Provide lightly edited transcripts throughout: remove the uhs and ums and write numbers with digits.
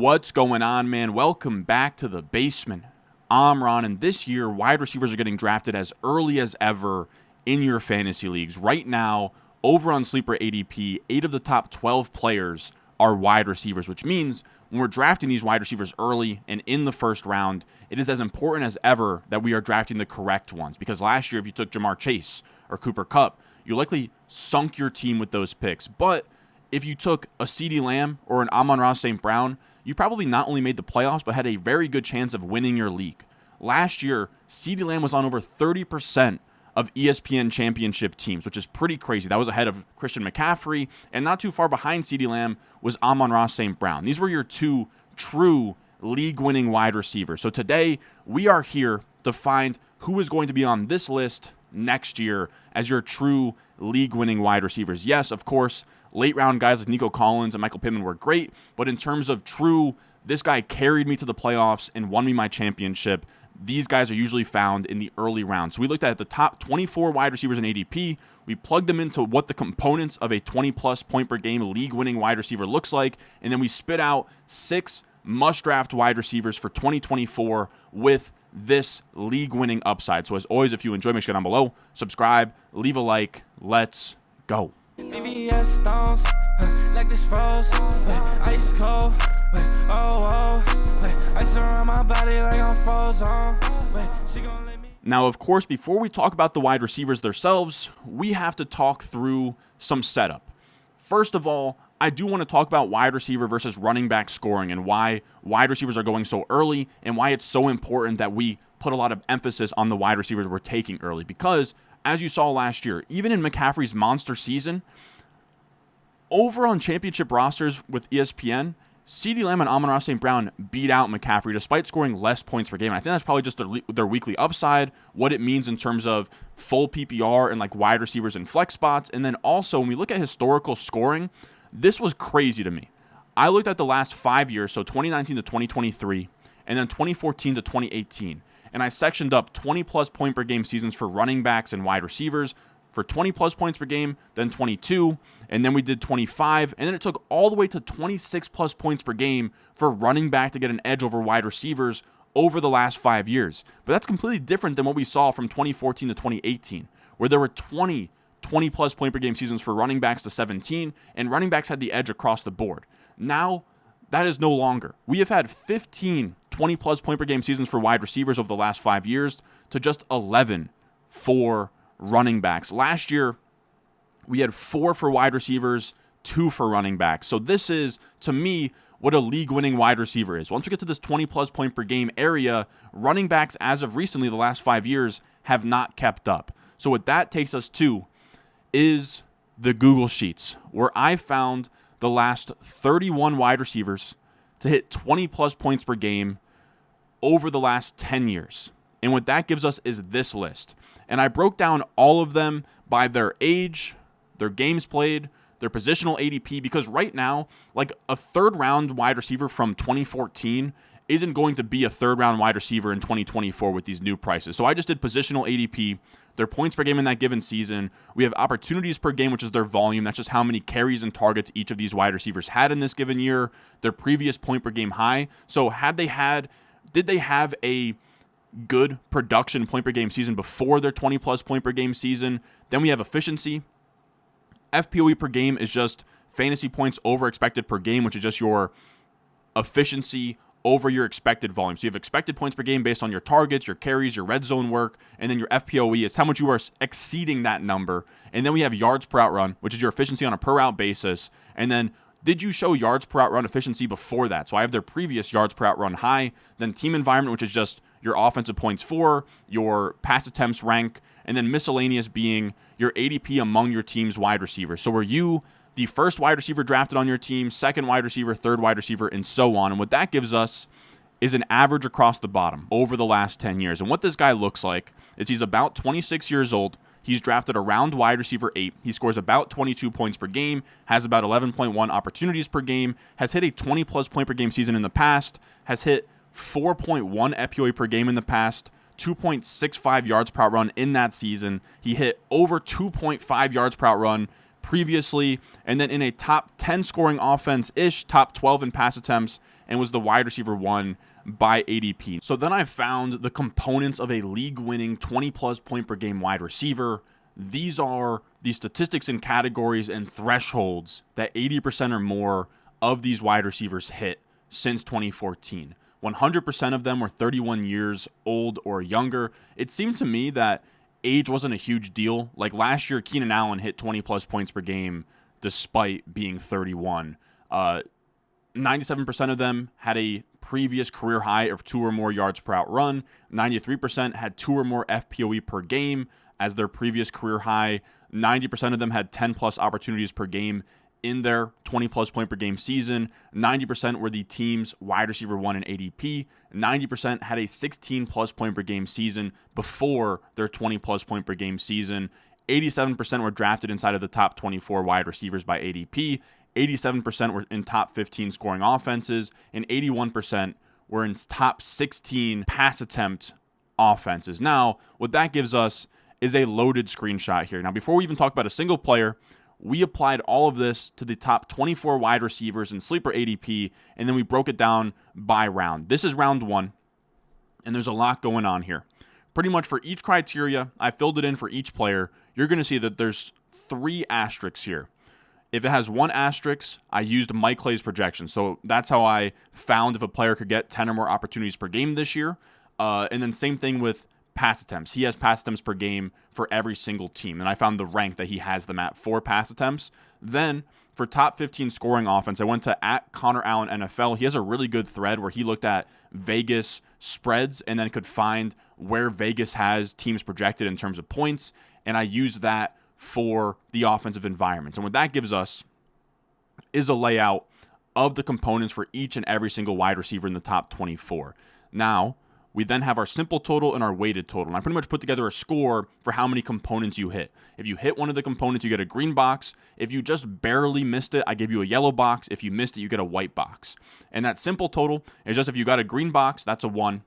What's going on, man? Welcome back to the basement. I'm Ron, and this year, wide receivers are getting drafted as early as ever in your fantasy leagues. Right now, over on Sleeper ADP, 8 of the top 12 players are wide receivers, which means when we're drafting these wide receivers early and in the first round, it is as important as ever that we are drafting the correct ones. Because last year, if you took Jamarr Chase or Kupp, you likely sunk your team with those picks. But if you took a CeeDee Lamb or an Amon-Ra St. Brown, you probably not only made the playoffs, but had a very good chance of winning your league. Last year, CeeDee Lamb was on over 30% of ESPN championship teams, which is pretty crazy. That was ahead of Christian McCaffrey, and not too far behind CeeDee Lamb was Amon-Ra St. Brown. These were your two true league-winning wide receivers. So today, we are here to find who is going to be on this list next year as your true league-winning wide receivers. Yes, of course, late-round guys like Nico Collins and Michael Pittman were great, but in terms of true, this guy carried me to the playoffs and won me my championship, these guys are usually found in the early rounds. So we looked at the top 24 wide receivers in ADP. We plugged them into what the components of a 20-plus point per game league-winning wide receiver looks like, and then we spit out 6 must-draft wide receivers for 2024 with this league-winning upside. So as always, if you enjoy, make sure down below, subscribe, leave a like. Let's go. VVS stones, like this froze, ice cold, ice around my body like I'm frozen, she gon' let me. Now, of course, before we talk about the wide receivers themselves, we have to talk through some setup. First of all, I do want to talk about wide receiver versus running back scoring and why wide receivers are going so early and why it's so important that we put a lot of emphasis on the wide receivers we're taking early. Because as you saw last year, even in McCaffrey's monster season, over on championship rosters with ESPN, CeeDee Lamb and Amon-Ra St. Brown beat out McCaffrey despite scoring less points per game. And I think that's probably just their weekly upside, what it means in terms of full PPR and like wide receivers and flex spots. And then also, when we look at historical scoring, this was crazy to me. I looked at the last 5 years, so 2019 to 2023, and then 2014 to 2018. And I sectioned up 20-plus point per game seasons for running backs and wide receivers for 20-plus points per game, then 22, and then we did 25, and then it took all the way to 26-plus points per game for running back to get an edge over wide receivers over the last 5 years. But that's completely different than what we saw from 2014 to 2018, where there were 20-plus point per game seasons for running backs to 17, and running backs had the edge across the board. Now, that is no longer. We have had 15 20-plus point per game seasons for wide receivers over the last 5 years to just 11 for running backs. Last year, we had 4 for wide receivers, 2 for running backs. So this is, to me, what a league-winning wide receiver is. Once we get to this 20-plus point per game area, running backs, as of recently, the last 5 years, have not kept up. So what that takes us to is the Google Sheets, where I found the last 31 wide receivers to hit 20-plus points per game over the last 10 years. And what that gives us is this list. And I broke down all of them by their age, their games played, their positional ADP, because right now, like a third-round wide receiver from 2014 isn't going to be a third-round wide receiver in 2024 with these new prices. So I just did positional ADP, their points per game in that given season. We have opportunities per game, which is their volume. That's just how many carries and targets each of these wide receivers had in this given year, their previous point per game high. So did they have a good production point per game season before their 20-plus point per game season? Then we have efficiency. FPOE per game is just fantasy points over expected per game, which is just your efficiency over your expected volume. So you have expected points per game based on your targets, your carries, your red zone work, and then your FPOE is how much you are exceeding that number. And then we have yards per out run, which is your efficiency on a per out basis. And then did you show yards per out run efficiency before that? So I have their previous yards per out run high, then team environment, which is just your offensive points for, your pass attempts rank, and then miscellaneous being your ADP among your team's wide receivers. So were you the first wide receiver drafted on your team, second wide receiver, third wide receiver, and so on? And what that gives us is an average across the bottom over the last 10 years. And what this guy looks like is he's about 26 years old. He's drafted around wide receiver 8. He scores about 22 points per game, has about 11.1 opportunities per game, has hit a 20-plus point per game season in the past, has hit 4.1 FPOE per game in the past, 2.65 yards per out run in that season. He hit over 2.5 yards per out run previously, and then in a top 10 scoring offense-ish, top 12 in pass attempts, and was the wide receiver 1 by ADP. So then I found the components of a league-winning 20-plus point per game wide receiver. These are the statistics and categories and thresholds that 80% or more of these wide receivers hit since 2014. 100% of them were 31 years old or younger. It seemed to me that age wasn't a huge deal. Like last year, Keenan Allen hit 20-plus points per game despite being 31. 97% of them had a previous career high of 2 or more yards per out run. 93% had 2 or more FPOE per game as their previous career high. 90% of them had 10-plus opportunities per game in their 20-plus point per game season. 90% were the team's wide receiver 1 in ADP. 90% had a 16-plus point per game season before their 20-plus point per game season. 87% were drafted inside of the top 24 wide receivers by ADP. 87% were in top 15 scoring offenses, and 81% were in top 16 pass attempt offenses. Now, what that gives us is a loaded screenshot here. Now, before we even talk about a single player, we applied all of this to the top 24 wide receivers in sleeper ADP, and then we broke it down by round. This is round 1, and there's a lot going on here. Pretty much for each criteria, I filled it in for each player. You're going to see that there's 3 asterisks here. If it has 1 asterisk, I used Mike Clay's projection. So that's how I found if a player could get 10 or more opportunities per game this year. And then same thing with pass attempts. He has pass attempts per game for every single team, and I found the rank that he has them at for pass attempts. Then for top 15 scoring offense, I went to @ConnorAllen NFL. He has a really good thread where he looked at Vegas spreads and then could find where Vegas has teams projected in terms of points, and I used that for the offensive environments. And what that gives us is a layout of the components for each and every single wide receiver in the top 24. Now, we then have our simple total and our weighted total. And I pretty much put together a score for how many components you hit. If you hit one of the components, you get a green box. If you just barely missed it, I give you a yellow box. If you missed it, you get a white box. And that simple total is just if you got a green box, that's a 1.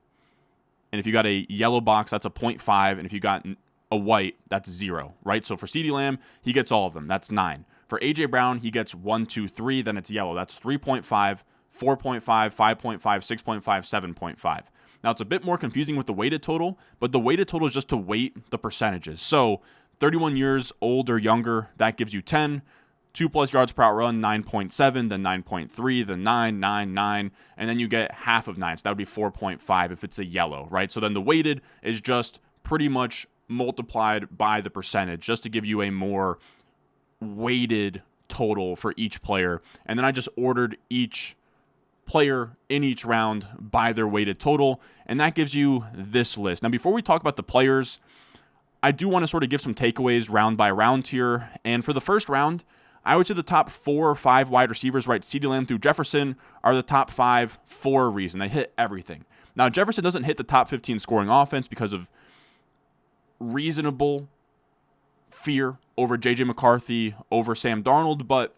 And if you got a yellow box, that's a 0.5. And if you got a white, that's 0, right? So for CeeDee Lamb, he gets all of them. That's 9. For A.J. Brown, he gets 1, 2, 3. Then it's yellow. That's 3.5, 4.5, 5.5, 6.5, 7.5. Now, it's a bit more confusing with the weighted total, but the weighted total is just to weight the percentages. So 31 years old or younger, that gives you 10. 2+ yards per out run, 9.7, then 9.3, then 9, 9, 9, and then you get half of 9. So that would be 4.5 if it's a yellow, right? So then the weighted is just pretty much multiplied by the percentage just to give you a more weighted total for each player. And then I just ordered each player in each round by their weighted total, and that gives you this list. Now, before we talk about the players, I do want to sort of give some takeaways round by round here. And for the first round, I would say the top 4 or 5 wide receivers, right, CeeDee Lamb through Jefferson, are the top 5 for a reason. They hit everything. Now, Jefferson doesn't hit the top 15 scoring offense because of reasonable fear over J.J. McCarthy, over Sam Darnold, but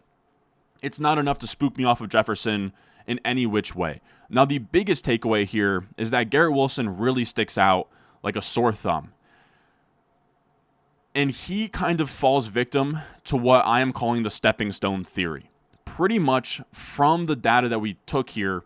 it's not enough to spook me off of Jefferson in any which way. Now, the biggest takeaway here is that Garrett Wilson really sticks out like a sore thumb. And he kind of falls victim to what I am calling the stepping stone theory. Pretty much from the data that we took here,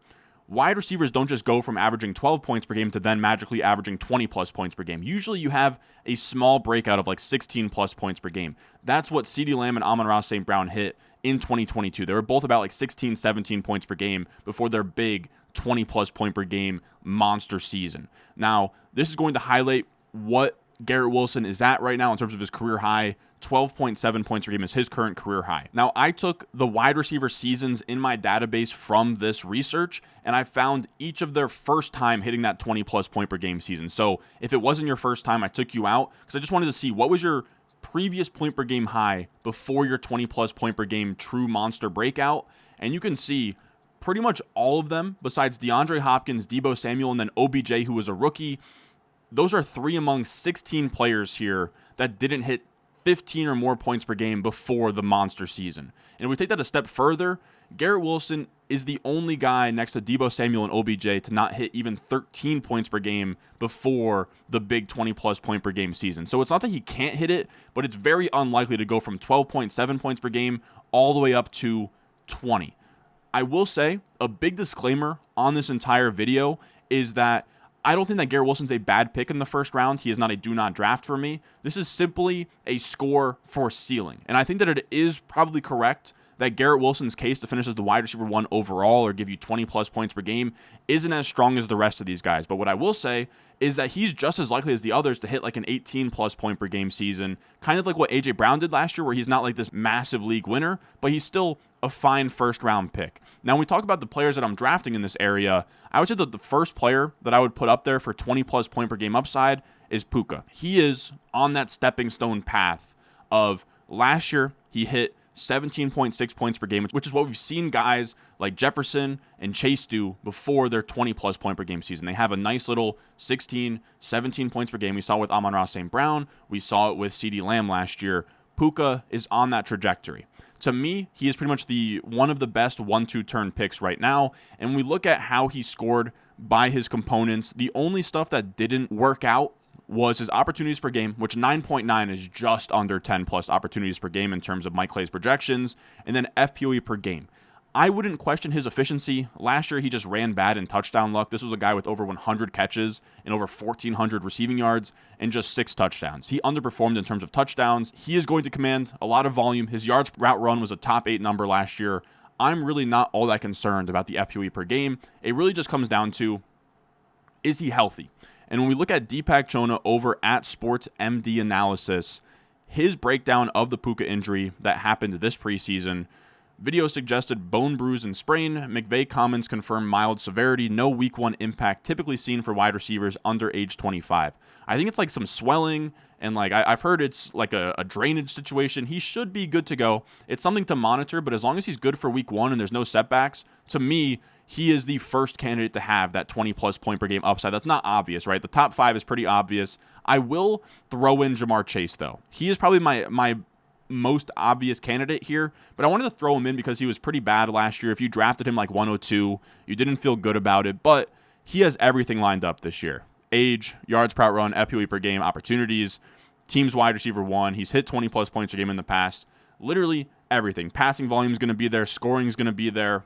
wide receivers don't just go from averaging 12 points per game to then magically averaging 20-plus points per game. Usually you have a small breakout of like 16-plus points per game. That's what CeeDee Lamb and Amon-Ra St. Brown hit in 2022. They were both about like 16, 17 points per game before their big 20-plus point per game monster season. Now, this is going to highlight what Garrett Wilson is at right now in terms of his career high. 12.7 points per game is his current career high. Now, I took the wide receiver seasons in my database from this research, and I found each of their first time hitting that 20-plus point per game season. So if it wasn't your first time, I took you out because I just wanted to see what was your previous point per game high before your 20-plus point per game true monster breakout. And you can see pretty much all of them, besides DeAndre Hopkins, Deebo Samuel, and then OBJ, who was a rookie. Those are 3 among 16 players here that didn't hit 15 or more points per game before the monster season. And if we take that a step further, Garrett Wilson is the only guy next to Deebo Samuel and OBJ to not hit even 13 points per game before the big 20-plus point per game season. So it's not that he can't hit it, but it's very unlikely to go from 12.7 points per game all the way up to 20. I will say a big disclaimer on this entire video is that I don't think that Garrett Wilson's a bad pick in the first round. He is not a do not draft for me. This is simply a score for ceiling. And I think that it is probably correct that Garrett Wilson's case to finish as the wide receiver 1 overall or give you 20 plus points per game isn't as strong as the rest of these guys. But what I will say is that he's just as likely as the others to hit like an 18 plus point per game season, kind of like what AJ Brown did last year, where he's not like this massive league winner, but he's still a fine first round pick. Now, when we talk about the players that I'm drafting in this area, I would say that the first player that I would put up there for 20 plus point per game upside is Puka. He is on that stepping stone path of last year, he hit 17.6 points per game, which is what we've seen guys like Jefferson and Chase do before their 20 plus point per game season. They have a nice little 16, 17 points per game. We saw it with Amon-Ra St. Brown. We saw it with CeeDee Lamb last year. Puka is on that trajectory. To me, he is pretty much one of the best 1-2 turn picks right now. And when we look at how he scored by his components, the only stuff that didn't work out was his opportunities per game, which 9.9 is just under 10 plus opportunities per game in terms of Mike Clay's projections, and then FPOE per game. I wouldn't question his efficiency. Last year, he just ran bad in touchdown luck. This was a guy with over 100 catches and over 1,400 receiving yards and just 6 touchdowns. He underperformed in terms of touchdowns. He is going to command a lot of volume. His yards per route run was a top 8 number last year. I'm really not all that concerned about the FPOE per game. It really just comes down to, is he healthy? And when we look at Deepak Chona over at Sports MD Analysis, his breakdown of the Puka injury that happened this preseason, video suggested bone bruise and sprain. McVay comments confirm mild severity, no week 1 impact typically seen for wide receivers under age 25. I think it's like some swelling, and like I've heard it's like a drainage situation. He should be good to go. It's something to monitor, but as long as he's good for week 1 and there's no setbacks, to me, he is the first candidate to have that 20 plus point per game upside. That's not obvious, right? The top 5 is pretty obvious. I will throw in Jamarr Chase, though. He is probably my most obvious candidate here, but I wanted to throw him in because he was pretty bad last year. If you drafted him like 102, you didn't feel good about it, but he has everything lined up this year. Age, yards per run, FPOE per game, opportunities, team's wide receiver 1. He's hit 20 plus points per game in the past. Literally everything. Passing volume is going to be there. Scoring is going to be there.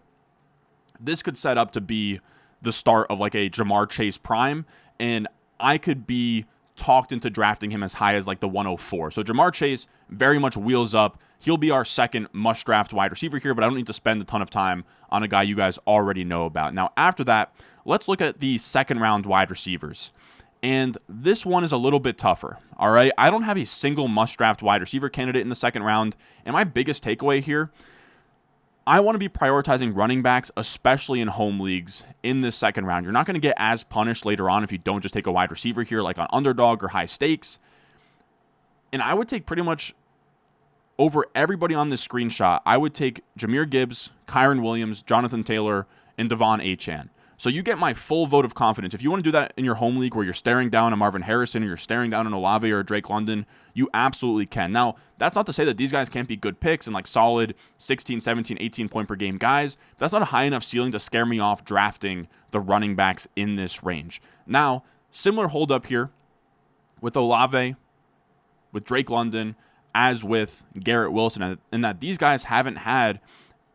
This could set up to be the start of like a Jamarr Chase prime, and I could be talked into drafting him as high as like the 104. So Jamarr Chase very much wheels up. He'll be our second must-draft wide receiver here, but I don't need to spend a ton of time on a guy you guys already know about. Now, after that, let's look at the second-round wide receivers. And this one is a little bit tougher, all right? I don't have a single must-draft wide receiver candidate in the second round, and my biggest takeaway here, I want to be prioritizing running backs, especially in home leagues, in this second round. You're not going to get as punished later on if you don't just take a wide receiver here, like on underdog or high stakes. And I would take pretty much over everybody on this screenshot, I would take Jahmyr Gibbs, Kyron Williams, Jonathan Taylor, and Devon Achane. So you get my full vote of confidence. If you want to do that in your home league where you're staring down a Marvin Harrison or you're staring down an Olave or a Drake London, you absolutely can. Now, that's not to say that these guys can't be good picks and like solid 16, 17, 18 point per game guys. That's not a high enough ceiling to scare me off drafting the running backs in this range. Now, similar hold up here with Olave, with Drake London, as with Garrett Wilson, in that these guys haven't had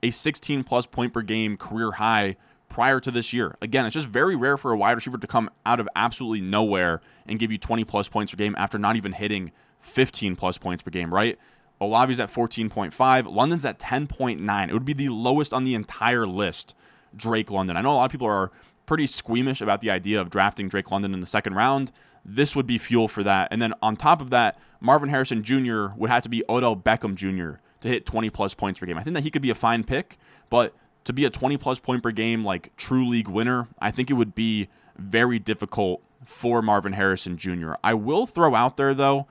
a 16 plus point per game career high prior to this year. Again, it's just very rare for a wide receiver to come out of absolutely nowhere and give you 20 plus points per game after not even hitting 15 plus points per game, right? Olave's at 14.5. London's at 10.9. It would be the lowest on the entire list, Drake London. I know a lot of people are pretty squeamish about the idea of drafting Drake London in the second round. This would be fuel for that. And then on top of that, Marvin Harrison Jr. would have to be Odell Beckham Jr. to hit 20 plus points per game. I think that he could be a fine pick, but to be a 20 plus point per game, like true league winner, I think it would be very difficult for Marvin Harrison Jr. I will throw out there, though,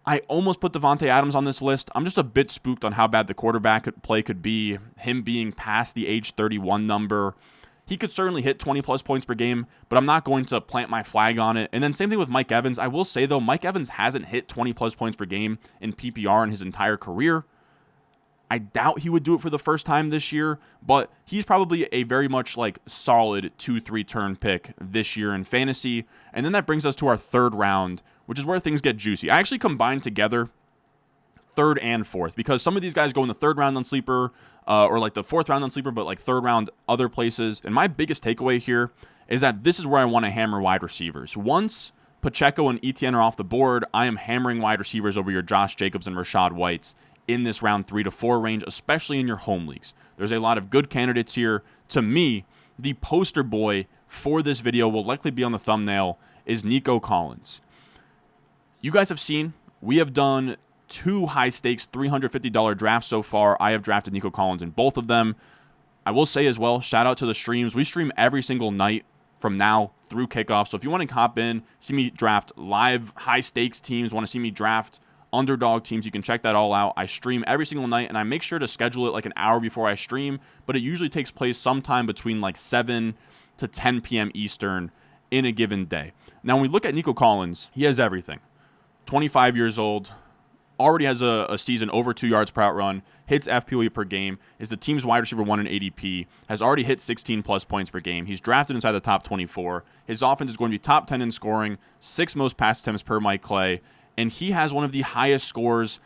I almost put Devontae Adams on this list. I'm just a bit spooked on how bad the quarterback play could be. Him being past the age 31 number. He could certainly hit 20 plus points per game, but I'm not going to plant my flag on it. And then same thing with Mike Evans. I will say, though, Mike Evans hasn't hit 20 plus points per game in PPR in his entire career. I doubt he would do it for the first time this year, but he's probably a very much like solid 2-3 turn pick this year in fantasy. And then that brings us to our third round, which is where things get juicy. I actually combined together third and fourth, because some of these guys go in the third round on Sleeper, or like the fourth round on Sleeper, but like third round other places. And my biggest takeaway here is that this is where I want to hammer wide receivers. Once Pacheco and Etienne are off the board, I am hammering wide receivers over your Josh Jacobs and Rashad Whites in this round 3 to 4 range, especially in your home leagues. There's a lot of good candidates here. To me, the poster boy for this video will likely be on the thumbnail is Nico Collins. You guys have seen, we have done 2 high-stakes $350 drafts so far. I have drafted Nico Collins in both of them. I will say as well, shout out to the streams. We stream every single night from now through kickoff. So if you want to hop in, see me draft live high-stakes teams, want to see me draft underdog teams, you can check that all out. I stream every single night, and I make sure to schedule it like an hour before I stream, but it usually takes place sometime between like 7 to 10 p.m. Eastern in a given day. Now, when we look at Nico Collins, he has everything. 25 years old, already has a season over 2 yards per out run, hits FPOE per game, is the team's wide receiver 1 in ADP, has already hit 16-plus points per game. He's drafted inside the top 24. His offense is going to be top 10 in scoring, 6th most pass attempts per Mike Clay, and he has one of the highest scores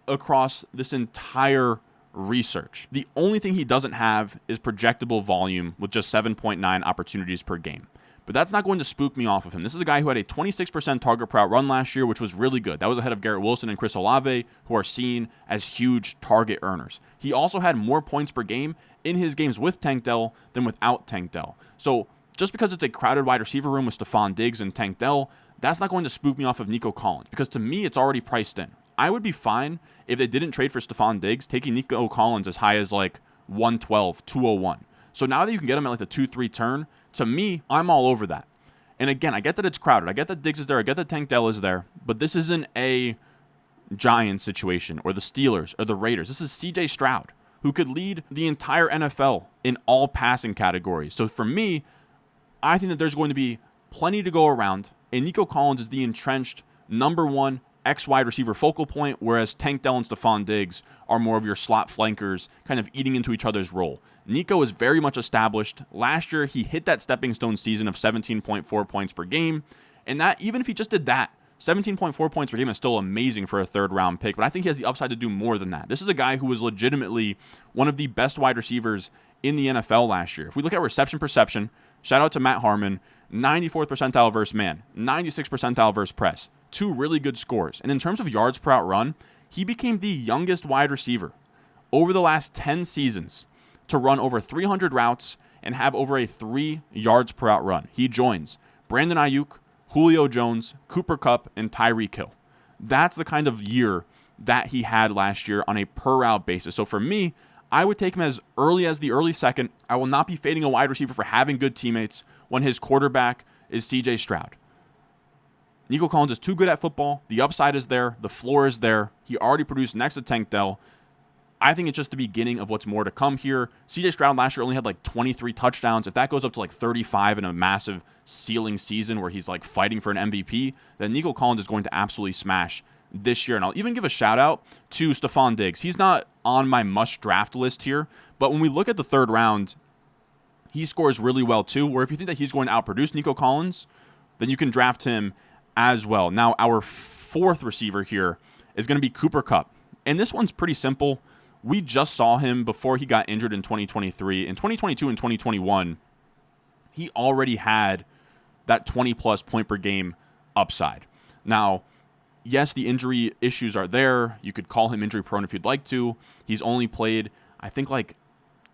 across this entire research. The only thing he doesn't have is projectable volume with just 7.9 opportunities per game. But that's not going to spook me off of him. This is a guy who had a 26% target per out run last year, which was really good. That was ahead of Garrett Wilson and Chris Olave, who are seen as huge target earners. He also had more points per game in his games with Tank Dell than without Tank Dell. So just because it's a crowded wide receiver room with Stephon Diggs and Tank Dell, that's not going to spook me off of Nico Collins, because to me, it's already priced in. I would be fine if they didn't trade for Stephon Diggs, taking Nico Collins as high as like 112, 201. So now that you can get him at like the 2-3 turn, to me, I'm all over that. And again, I get that it's crowded. I get that Diggs is there. I get that Tank Dell is there. But this isn't a Giants situation or the Steelers or the Raiders. This is CJ Stroud, who could lead the entire NFL in all passing categories. So for me, I think that there's going to be plenty to go around. And Nico Collins is the entrenched number 1 X-wide receiver focal point, whereas Tank Dell and Stephon Diggs are more of your slot flankers, kind of eating into each other's role. Nico is very much established. Last year, he hit that stepping stone season of 17.4 points per game, and that, even if he just did that, 17.4 points per game is still amazing for a third-round pick, but I think he has the upside to do more than that. This is a guy who was legitimately one of the best wide receivers in the NFL last year. If we look at reception perception, shout out to Matt Harmon, 94th percentile versus man, 96th percentile versus press. 2 really good scores. And in terms of yards per out run, he became the youngest wide receiver over the last 10 seasons to run over 300 routes and have over a 3 yards per out run. He joins Brandon Ayuk, Julio Jones, Cooper Kupp, and Tyreek Hill. That's the kind of year that he had last year on a per route basis. So for me, I would take him as early as the early second. I will not be fading a wide receiver for having good teammates when his quarterback is CJ Stroud. Nico Collins is too good at football. The upside is there. The floor is there. He already produced next to Tank Dell. I think it's just the beginning of what's more to come here. CJ Stroud last year only had like 23 touchdowns. If that goes up to like 35 in a massive ceiling season where he's like fighting for an MVP, then Nico Collins is going to absolutely smash this year. And I'll even give a shout out to Stephon Diggs. He's not on my must draft list here, but when we look at the third round, he scores really well too, where if you think that he's going to outproduce Nico Collins, then you can draft him as well. Now, our 4th receiver here is going to be Cooper Kupp. And this one's pretty simple. We just saw him before he got injured in 2023. In 2022 and 2021, he already had that 20-plus point per game upside. Now, yes, the injury issues are there. You could call him injury prone if you'd like to. He's only played, I think, like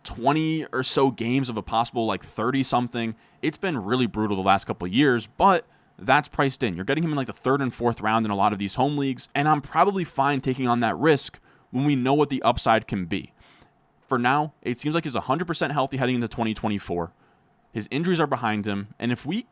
20 or so games of a possible like 30-something. It's been really brutal the last couple of years, but that's priced in. You're getting him in like the 3rd and 4th round in a lot of these home leagues, and I'm probably fine taking on that risk when we know what the upside can be. For now, it seems like he's 100% healthy heading into 2024. His injuries are behind him, and if we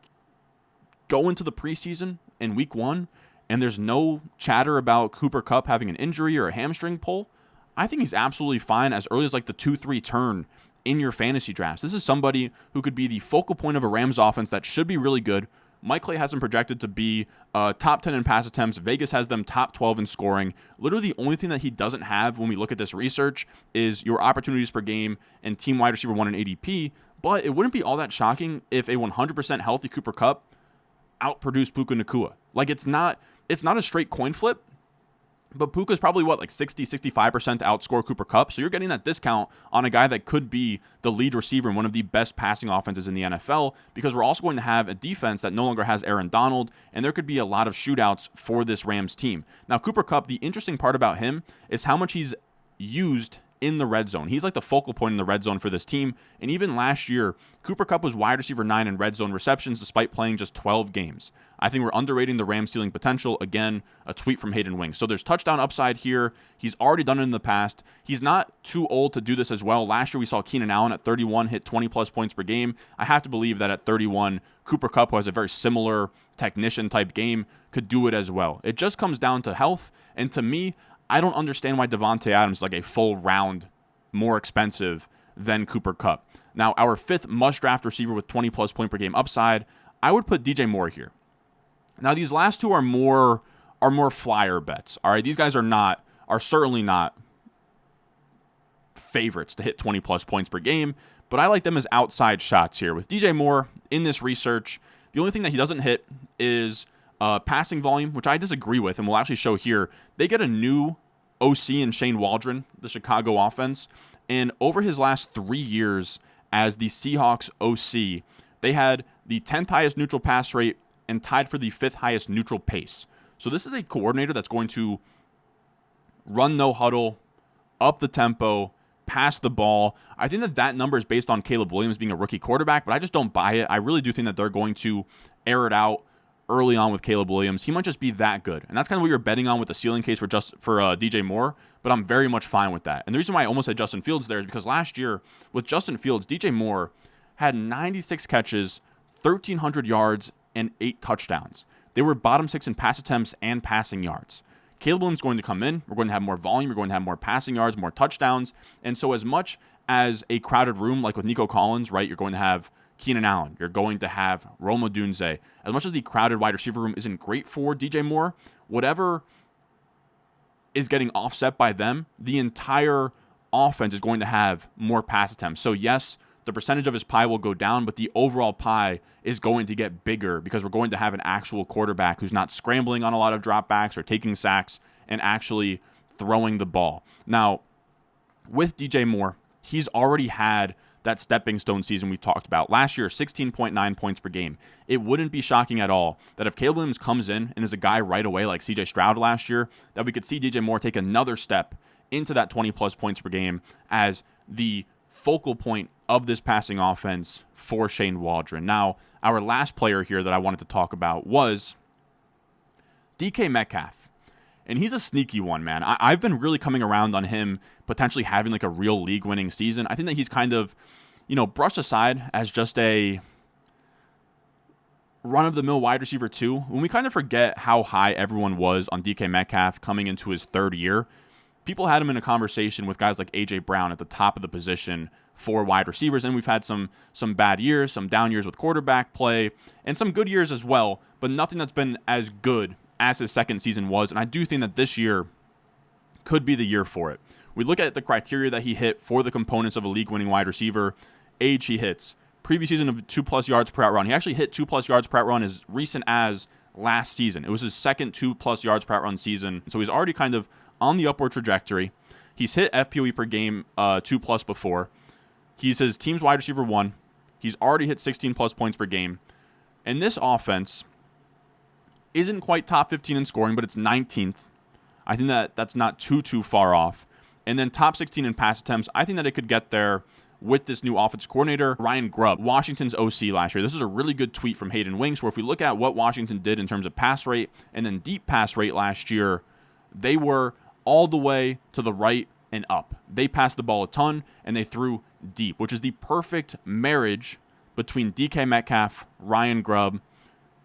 go into the preseason in week 1 and there's no chatter about Cooper Kupp having an injury or a hamstring pull, I think he's absolutely fine as early as like the 2-3 turn in your fantasy drafts. This is somebody who could be the focal point of a Rams offense that should be really good. Mike Clay has them projected to be top 10 in pass attempts. Vegas has them top 12 in scoring. Literally the only thing that he doesn't have when we look at this research is your opportunities per game and team wide receiver 1 in ADP. But it wouldn't be all that shocking if a 100% healthy Cooper Kupp outproduced Puka Nacua. Like it's not a straight coin flip, But Puka's probably like 60-65% to outscore Cooper Kupp. So you're getting that discount on a guy that could be the lead receiver in one of the best passing offenses in the NFL, because we're also going to have a defense that no longer has Aaron Donald, and there could be a lot of shootouts for this Rams team. Now, Cooper Kupp, the interesting part about him is how much he's used in the red zone. He's like the focal point in the red zone for this team. And even last year, Cooper Kupp was wide receiver 9 in red zone receptions despite playing just 12 games. I think we're underrating the Rams' ceiling potential. Again, a tweet from Hayden Wing. So there's touchdown upside here. He's already done it in the past. He's not too old to do this as well. Last year, we saw Keenan Allen at 31 hit 20-plus points per game. I have to believe that at 31, Cooper Kupp, who has a very similar technician-type game, could do it as well. It just comes down to health. And to me, I don't understand why Davante Adams is like a full round more expensive than Cooper Kupp. Now, our 5th must-draft receiver with 20-plus point per game upside, I would put DJ Moore here. Now, these last two are more flyer bets. All right, these guys are certainly not favorites to hit 20-plus points per game, but I like them as outside shots here. With DJ Moore in this research, the only thing that he doesn't hit is passing volume, which I disagree with, and we'll actually show here. They get a new OC in Shane Waldron, the Chicago offense, and over his last 3 years as the Seahawks OC, they had the 10th highest neutral pass rate and tied for the 5th highest neutral pace. So this is a coordinator that's going to run no huddle, up the tempo, pass the ball. I think that number is based on Caleb Williams being a rookie quarterback, but I just don't buy it. I really do think that they're going to air it out early on with Caleb Williams. He might just be that good. And that's kind of what you're betting on with the ceiling case for DJ Moore, but I'm very much fine with that. And the reason why I almost had Justin Fields there is because last year with Justin Fields, DJ Moore had 96 catches, 1,300 yards, and 8 touchdowns. They were bottom 6 in pass attempts and passing yards. Caleb Williams is going to come in. We're going to have more volume. We're going to have more passing yards, more touchdowns. And so as much as a crowded room, like with Nico Collins, right, you're going to have Keenan Allen. You're going to have Rome Odunze. As much as the crowded wide receiver room isn't great for DJ Moore, whatever is getting offset by them, the entire offense is going to have more pass attempts. So yes, the percentage of his pie will go down, but the overall pie is going to get bigger because we're going to have an actual quarterback who's not scrambling on a lot of dropbacks or taking sacks and actually throwing the ball. Now, with DJ Moore, he's already had that stepping stone season we talked about. Last year, 16.9 points per game. It wouldn't be shocking at all that if Caleb Williams comes in and is a guy right away like CJ Stroud last year, that we could see DJ Moore take another step into that 20-plus points per game as the focal point of this passing offense for Shane Waldron. Now, our last player here that I wanted to talk about was DK Metcalf. And he's a sneaky one, man. I've been really coming around on him potentially having like a real league-winning season. I think that he's kind of, brushed aside as just a run-of-the-mill wide receiver too. When we kind of forget how high everyone was on DK Metcalf coming into his 3rd year, people had him in a conversation with guys like A.J. Brown at the top of the position for wide receivers, and we've had some bad years, some down years with quarterback play, and some good years as well, but nothing that's been as good as his 2nd season was, and I do think that this year could be the year for it. We look at the criteria that he hit for the components of a league-winning wide receiver. Age he hits. Previous season of 2+ yards per out run. He actually hit 2+ yards per out run as recent as last season. It was his 2nd 2+ yards per out run season, so he's already kind of on the upward trajectory. He's hit FPOE per game 2+ before. He's his team's wide receiver 1. He's already hit 16+ points per game. And this offense isn't quite top 15 in scoring, but it's 19th. I think that that's not too far off. And then top 16 in pass attempts. I think that it could get there with this new offensive coordinator, Ryan Grubb, Washington's OC last year. This is a really good tweet from Hayden Wings, where if we look at what Washington did in terms of pass rate and then deep pass rate last year, they were all the way to the right and up. They passed the ball a ton, and they threw deep, which is the perfect marriage between DK Metcalf, Ryan Grubb,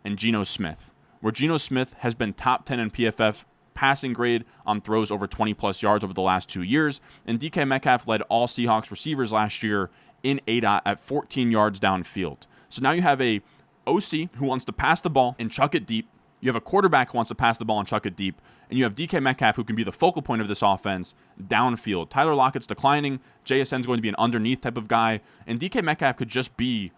and Geno Smith, where Geno Smith has been top 10 in PFF passing grade on throws over 20-plus yards over the last 2 years, and DK Metcalf led all Seahawks receivers last year in ADOT at 14 yards downfield. So now you have a OC who wants to pass the ball and chuck it deep. You have a quarterback who wants to pass the ball and chuck it deep. And you have DK Metcalf who can be the focal point of this offense downfield. Tyler Lockett's declining. JSN's going to be an underneath type of guy. And DK Metcalf could just be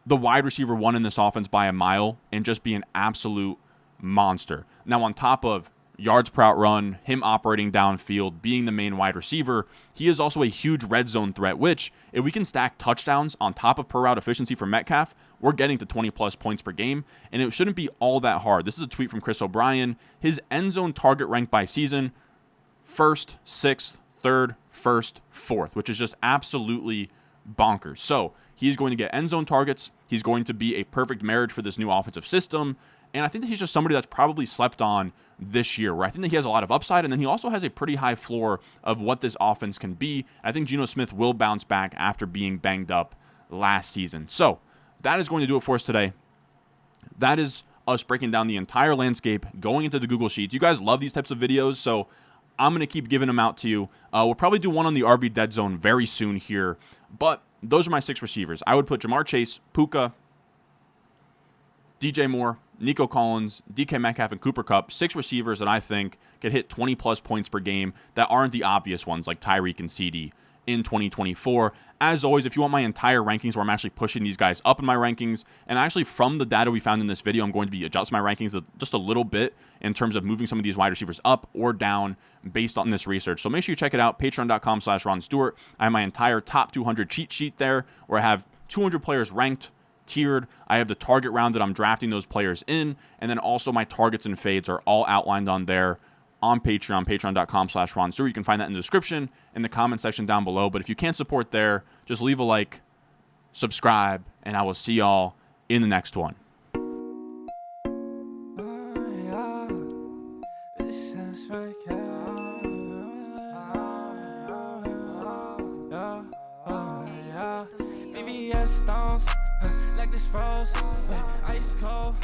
the wide receiver 1 in this offense by a mile and just be an absolute monster. Now, on top of yards per out run, him operating downfield, being the main wide receiver. He is also a huge red zone threat, which if we can stack touchdowns on top of per route efficiency for Metcalf, we're getting to 20-plus points per game, and it shouldn't be all that hard. This is a tweet from Chris O'Brien. His end zone target rank by season, 1st, 6th, 3rd, 1st, 4th, which is just absolutely bonkers. So he's going to get end zone targets. He's going to be a perfect marriage for this new offensive system. And I think that he's just somebody that's probably slept on this year, where I think that he has a lot of upside, and then he also has a pretty high floor of what this offense can be. I think Geno Smith will bounce back after being banged up last season. So that is going to do it for us today. That is us breaking down the entire landscape, going into the Google Sheets. You guys love these types of videos, so I'm going to keep giving them out to you. We'll probably do one on the RB dead zone very soon here, but those are my 6 receivers. I would put Jamarr Chase, Puka, DJ Moore, Nico Collins, DK Metcalf, and Cooper Kupp, 6 receivers that I think could hit 20-plus points per game that aren't the obvious ones like Tyreek and CD in 2024. As always, if you want my entire rankings where I'm actually pushing these guys up in my rankings, and actually from the data we found in this video, I'm going to be adjusting my rankings just a little bit in terms of moving some of these wide receivers up or down based on this research. So make sure you check it out, patreon.com/RonStewart. I have my entire top 200 cheat sheet there where I have 200 players ranked, tiered. I have the target round that I'm drafting those players in, and then also my targets and fades are all outlined on there on Patreon, patreon.com/RonStewart. You can find that in the description, in the comment section down below. But if you can't support there, just leave a like, subscribe, and I will see y'all in the next one. Stones, like this froze, ice cold.